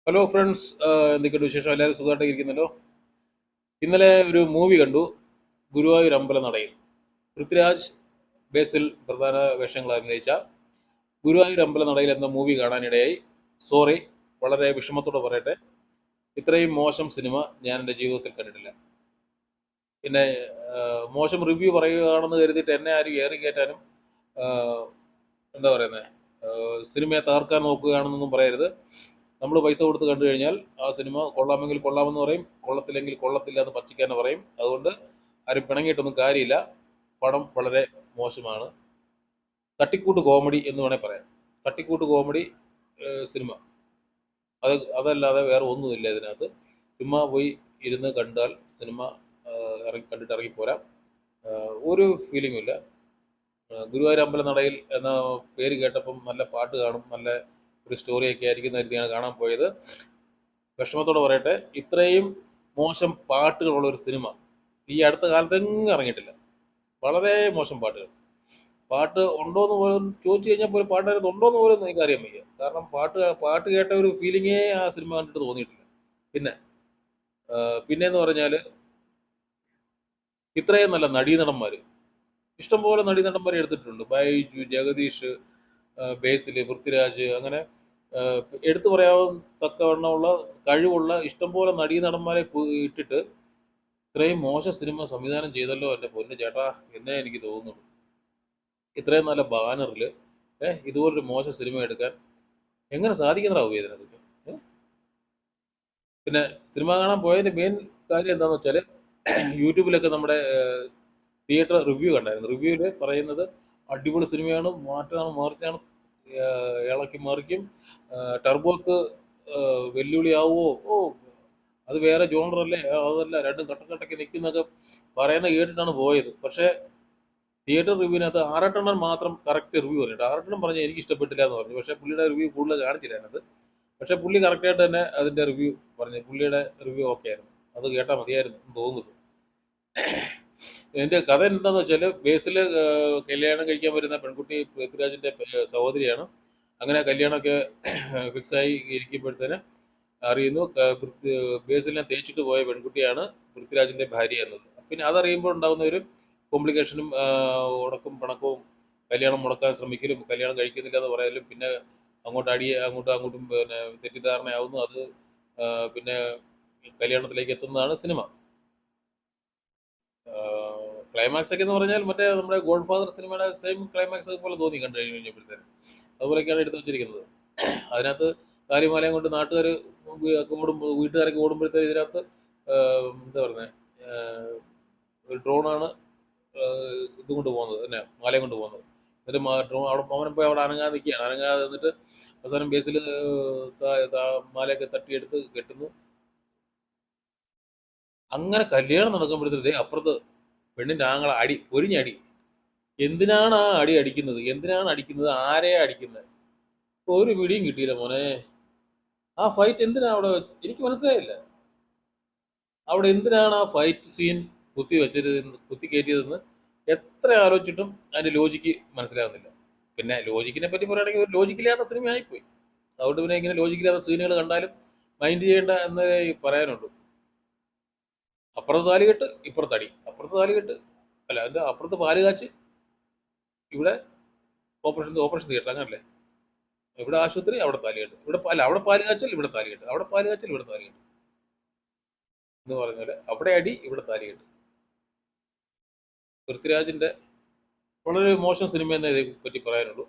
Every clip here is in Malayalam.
ഹലോ ഫ്രണ്ട്സ്, എന്തൊക്കെയുണ്ട് വിശേഷം? എല്ലാവരും സുഖമായിട്ട് ഇരിക്കുന്നല്ലോ. ഇന്നലെ ഒരു മൂവി കണ്ടു, ഗുരുവായൂർ അമ്പലനടയിൽ. പൃഥ്വിരാജ്, ബേസിൽ പ്രധാന വേഷങ്ങൾ അഭിനയിച്ച ഗുരുവായൂർ അമ്പലനടയിൽ എന്ന മൂവി കാണാനിടയായി. സോറി, വളരെ വിഷമത്തോടെ പറയട്ടെ, ഇത്രയും മോശം സിനിമ ഞാൻ എൻ്റെ ജീവിതത്തിൽ കണ്ടിട്ടില്ല. പിന്നെ മോശം റിവ്യൂ പറയുകയാണെന്ന് കരുതിയിട്ട് എന്നെ ആരും ഏറി കയറ്റാനും എന്താ പറയുന്നത്, സിനിമയെ തകർക്കാൻ നോക്കുകയാണെന്നൊന്നും പറയരുത്. നമ്മൾ പൈസ കൊടുത്ത് കണ്ടു കഴിഞ്ഞാൽ ആ സിനിമ കൊള്ളാമെങ്കിൽ കൊള്ളാമെന്ന് പറയും, കൊള്ളത്തില്ലെങ്കിൽ കൊള്ളത്തില്ല എന്ന് പച്ചിക്കാന്ന് പറയും. അതുകൊണ്ട് ആരും പിണങ്ങിയിട്ടൊന്നും കാര്യമില്ല. പടം വളരെ മോശമാണ്. തട്ടിക്കൂട്ട് കോമഡി എന്ന് വേണേൽ പറയാം. തട്ടിക്കൂട്ട് കോമഡി സിനിമ. അതല്ലാതെ വേറെ ഒന്നുമില്ല ഇതിനകത്ത്. ചുമ്മാ പോയി ഇരുന്ന് കണ്ടാൽ സിനിമ കണ്ടിട്ട് ഇറങ്ങിപ്പോരാം. ഒരു ഫീലിംഗും ഇല്ല. ഗുരുവായൂർ അമ്പലനടയിൽ എന്ന പേര് കേട്ടപ്പം നല്ല പാട്ട് കാണും, നല്ല ഒരു സ്റ്റോറിയൊക്കെ ആയിരിക്കുന്ന രീതിയാണ് കാണാൻ പോയത്. വിഷമത്തോടെ പറയട്ടെ, ഇത്രയും മോശം പാട്ടുകളുള്ള ഒരു സിനിമ ഈ അടുത്ത കാലത്തെങ്ങും ഇറങ്ങിയിട്ടില്ല. വളരെ മോശം പാട്ടുകൾ. പാട്ട് ഉണ്ടോയെന്ന് പോലും ചോദിച്ചു കഴിഞ്ഞാൽ പോലും പാട്ടിനകത്ത് ഉണ്ടോയെന്ന് പോലും എനിക്ക് അറിയാൻ വയ്യ. കാരണം പാട്ട് കേട്ട ഒരു ഫീലിങ്ങേ ആ സിനിമ കണ്ടിട്ട് തോന്നിയിട്ടില്ല. പിന്നെ പിന്നെയെന്ന് പറഞ്ഞാൽ, ഇത്രയും നല്ല നടീനടന്മാർ, ഇഷ്ടംപോലെ നടീനടന്മാരെ എടുത്തിട്ടുണ്ട്. ബൈജു, ജഗദീഷ്, ബേസിൽ, പൃഥ്വിരാജ്, അങ്ങനെ എടുത്തു പറയാവുന്ന കഴിവുള്ള ഇഷ്ടംപോലെ നടീനടന്മാരെ ഇട്ടിട്ട് ഇത്രയും മോശം സിനിമ സംവിധാനം ചെയ്തല്ലോ എൻ്റെ പൊന്നു ചേട്ടാ എന്നേ എനിക്ക് തോന്നുന്നു. ഇത്രയും നല്ല ബാനറിൽ ഇതുപോലൊരു മോശം സിനിമ എടുക്കാൻ എങ്ങനെ സാധിക്കുന്നതാവും ഇതിനൊക്കെ? പിന്നെ സിനിമ കാണാൻ പോയതിൻ്റെ മെയിൻ കാര്യം എന്താണെന്ന് വെച്ചാൽ, യൂട്യൂബിലൊക്കെ നമ്മുടെ തിയേറ്റർ റിവ്യൂ കണ്ടായിരുന്നു. റിവ്യൂവിൽ പറയുന്നത് അടിപൊളി സിനിമയാണ്, മാറ്റാണ്, മറിച്ചാണ്, ഇളക്കി മറിക്കും, ടർബോക്ക് വെല്ലുവിളിയാവുമോ, അത് വേറെ ജോണറല്ലേ, അതല്ല, രണ്ടും കട്ടക്കട്ടയ്ക്ക് നിൽക്കുന്നൊക്കെ പറയുന്നത് കേട്ടിട്ടാണ് പോയത്. പക്ഷേ തിയേറ്റർ റിവ്യൂവിനകത്ത് ആറട്ടെണ്ണം മാത്രം കറക്റ്റ് റിവ്യൂ പറഞ്ഞിട്ട്, ആറട്ടെണ്ണം പറഞ്ഞാൽ എനിക്ക് ഇഷ്ടപ്പെട്ടില്ല എന്ന് പറഞ്ഞു. പക്ഷേ പുള്ളിയുടെ റിവ്യൂ കൂടുതൽ കാണിച്ചില്ല അതിനകത്ത്. പക്ഷേ പുള്ളി കറക്റ്റായിട്ട് തന്നെ അതിൻ്റെ റിവ്യൂ പറഞ്ഞു. പുള്ളിയുടെ റിവ്യൂ ഓക്കെ ആയിരുന്നു. അത് കേട്ടാൽ മതിയായിരുന്നു എന്ന് തോന്നുന്നു. എൻ്റെ കഥ എന്താണെന്ന് വെച്ചാൽ, ബേസിൽ കല്യാണം കഴിക്കാൻ വരുന്ന പെൺകുട്ടി പൃഥ്വിരാജിൻ്റെ സഹോദരിയാണ്. അങ്ങനെ കല്യാണമൊക്കെ ഫിക്സായി ഇരിക്കുമ്പോഴത്തേന് അറിയുന്നു ബേസിലിനെ തേച്ചിട്ട് പോയ പെൺകുട്ടിയാണ് പൃഥ്വിരാജിൻ്റെ ഭാര്യ എന്നത്. പിന്നെ അതറിയുമ്പോൾ ഉണ്ടാകുന്ന ഒരു കോംപ്ലിക്കേഷനും ഉടക്കും പിണക്കവും, കല്യാണം മുടക്കാൻ ശ്രമിക്കലും, കല്യാണം കഴിക്കുന്നില്ല എന്ന് പറയാലും, പിന്നെ അങ്ങോട്ടും അങ്ങോട്ടും പിന്നെ തെറ്റിദ്ധാരണയാവുന്നു. അത് പിന്നെ കല്യാണത്തിലേക്ക് എത്തുന്നതാണ് സിനിമ. ക്ലൈമാക്സ് ഒക്കെ എന്ന് പറഞ്ഞാൽ മറ്റേ നമ്മുടെ ഗോഡ് ഫാദർ സിനിമയുടെ സെയിം ക്ലൈമാക്സ് പോലെ തോന്നി കണ്ടു കഴിഞ്ഞപ്പോഴത്തേന്. അതുപോലെയൊക്കെയാണ് എടുത്തു വെച്ചിരിക്കുന്നത്. അതിനകത്ത് കാലിമാലയം കൊണ്ട് നാട്ടുകാർ ഓടുമ്പോൾ, വീട്ടുകാരൊക്കെ ഓടുമ്പോഴത്തേന് ഇതിനകത്ത് എന്താ പറയുന്നത്, ഒരു ഡ്രോണാണ് ഇത് കൊണ്ട് പോകുന്നത്, തന്നെ മാലയം കൊണ്ട് പോകുന്നത്. എന്നിട്ട് ഡ്രോൺ അവിടെ അവനെ പോയി അവിടെ അനങ്ങാതെ നിൽക്കുകയാണ്. അനങ്ങാതെ നിന്നിട്ട് അവസാനം ബേസിൽ മാലയൊക്കെ തട്ടിയെടുത്ത് കെട്ടുന്നു. അങ്ങനെ കല്യാണം നടക്കുമ്പോഴത്തേക്ക് അപ്പുറത്ത് പെണ്ണിൻ്റെ ആങ്ങളെ പൊരിഞ്ഞടി. എന്തിനാണ് ആ അടി അടിക്കുന്നത്? എന്തിനാണ് അടിക്കുന്നത്? ആരെയാ അടിക്കുന്നത്? ഒരു പിടിയും കിട്ടിയില്ല മോനെ. ആ ഫൈറ്റ് എന്തിനാ അവിടെ എനിക്ക് മനസ്സിലായില്ല. അവിടെ എന്തിനാണ് ആ ഫൈറ്റ് സീൻ കുത്തി കയറ്റിയതെന്ന് എത്ര ആലോചിച്ചിട്ടും അതിന്റെ ലോജിക്ക് മനസ്സിലാകുന്നില്ല. പിന്നെ ലോജിക്കിനെ പറ്റി പറയുകയാണെങ്കിൽ ഒരു ലോജിക്കില്ലാത്ത സിനിമ ആയിപ്പോയി. അതുകൊണ്ട് പിന്നെ ഇങ്ങനെ ലോജിക്കില്ലാത്ത സീനുകൾ കണ്ടാലും മൈൻഡ് ചെയ്യേണ്ട എന്ന് പറയാനുള്ളൂ. അപ്പുറത്ത് താലികെട്ട്, ഇപ്പുറത്തടി. അപ്പുറത്ത് താലികെട്ട് അല്ല, അതിന്റെ അപ്പുറത്ത് പാല് കാച്ച്, ഇവിടെ ഓപ്പറേഷൻ തിയേറ്റർ, അങ്ങനല്ലേ? ഇവിടെ ആശുപത്രി, അവിടെ താലികെട്ട്. ഇവിടെ അല്ല, അവിടെ പാല് കാച്ചൽ, ഇവിടെ താലികെട്ട്. അവിടെ പാല് കാച്ചൽ, ഇവിടെ താലികെട്ട് എന്ന് പറഞ്ഞാല് അവിടെ അടി, ഇവിടെ താലികെട്ട്. പൃഥ്വിരാജിന്റെ വളരെ മോശം സിനിമ എന്നേ ഇതേ പറ്റി പറയാനുള്ളൂ.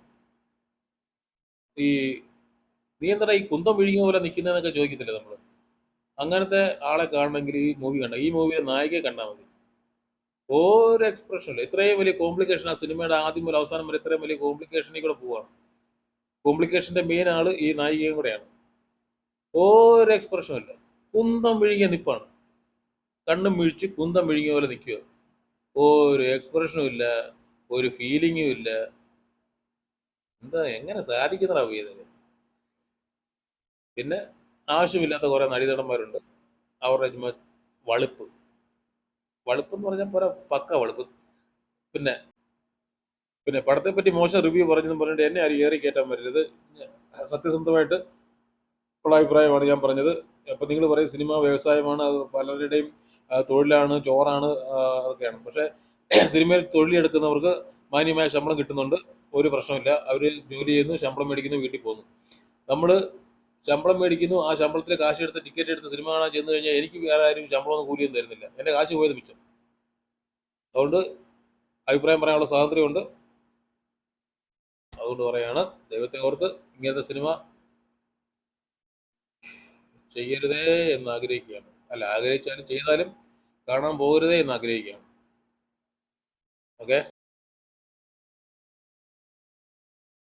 ഈ നീ എന്താ ഈ കുന്തം വിഴുങ്ങിയ പോലെ നിൽക്കുന്നതെന്നൊക്കെ ചോദിക്കത്തില്ലേ നമ്മൾ? അങ്ങനത്തെ ആളെ കാണണമെങ്കിൽ ഈ മൂവി കണ്ട, ഈ മൂവിയിലെ നായികയെ കണ്ടാൽ മതി. ഒരു എക്സ്പ്രഷൻ ഇല്ല. ഇത്രയും വലിയ കോംപ്ലിക്കേഷൻ ആ സിനിമയുടെ ആദ്യം മുതൽ അവസാനം വരെ ഇത്രയും വലിയ കോംപ്ലിക്കേഷനിൽ കൂടെ പോവാണ്. കോംപ്ലിക്കേഷന്റെ മെയിൻ ആള് ഈ നായികയും കൂടെയാണ്. ഒരു എക്സ്പ്രഷനും ഇല്ല. കുന്തം വിഴുങ്ങിയ നിപ്പാണ്. കണ്ണും മിഴിച്ച് കുന്തം വിഴുങ്ങിയ പോലെ നിൽക്കുക. ഒരു എക്സ്പ്രഷനും ഇല്ല, ഒരു ഫീലിങ്ങും ഇല്ല. എന്താ, എങ്ങനെ സാധിക്കുന്നതാ ഇതൊക്കെ? പിന്നെ ആവശ്യമില്ലാത്ത കുറെ നടീനടന്മാരുണ്ട്. അവരുടെ ചുമ്മാ വളുപ്പ് വളുപ്പ് എന്ന് പറഞ്ഞാൽ പോരാ, പക്ക വളുപ്പ്. പിന്നെ പിന്നെ പടത്തെ പറ്റി മോശം റിവ്യൂ പറഞ്ഞെന്ന് പറഞ്ഞിട്ട് എന്നെ ആരും ഏറി കയറ്റാൻ പറ്റരുത്. സത്യസന്ധമായിട്ട് ഉള്ള അഭിപ്രായമാണ് ഞാൻ പറഞ്ഞത്. അപ്പം നിങ്ങൾ പറയും സിനിമ വ്യവസായമാണ്, അത് പലരുടെയും തൊഴിലാണ്, ചോറാണ്, അതൊക്കെയാണ്. പക്ഷേ സിനിമയിൽ തൊഴിലെടുക്കുന്നവർക്ക് മാന്യമായ ശമ്പളം കിട്ടുന്നുണ്ട്, ഒരു പ്രശ്നമില്ല. അവർ ജോലി ചെയ്യുന്നു, ശമ്പളം മേടിക്കുന്നു, വീട്ടിൽ പോകുന്നു. നമ്മൾ ശമ്പളം മേടിക്കുന്നു, ആ ശമ്പളത്തിൽ കാശ് എടുത്ത് ടിക്കറ്റ് എടുത്ത് സിനിമ കാണാൻ ചെന്ന് കഴിഞ്ഞാൽ എനിക്ക് വേറെ ആരും ശമ്പളമൊന്നും കൂലിയൊന്നും തരുന്നില്ല, എൻ്റെ കാശ് പോയത് മിച്ചം. അതുകൊണ്ട് അഭിപ്രായം പറയാനുള്ള സ്വാതന്ത്ര്യമുണ്ട്. അതുകൊണ്ട് പറയാണ്, ദൈവത്തെ ഓർത്ത് ഇങ്ങനത്തെ സിനിമ ചെയ്യരുതേ എന്ന് ആഗ്രഹിക്കുകയാണ്. അല്ല, ആഗ്രഹിച്ചാലും ചെയ്താലും കാണാൻ പോകരുതേ എന്ന് ആഗ്രഹിക്കുകയാണ്. ഓക്കെ.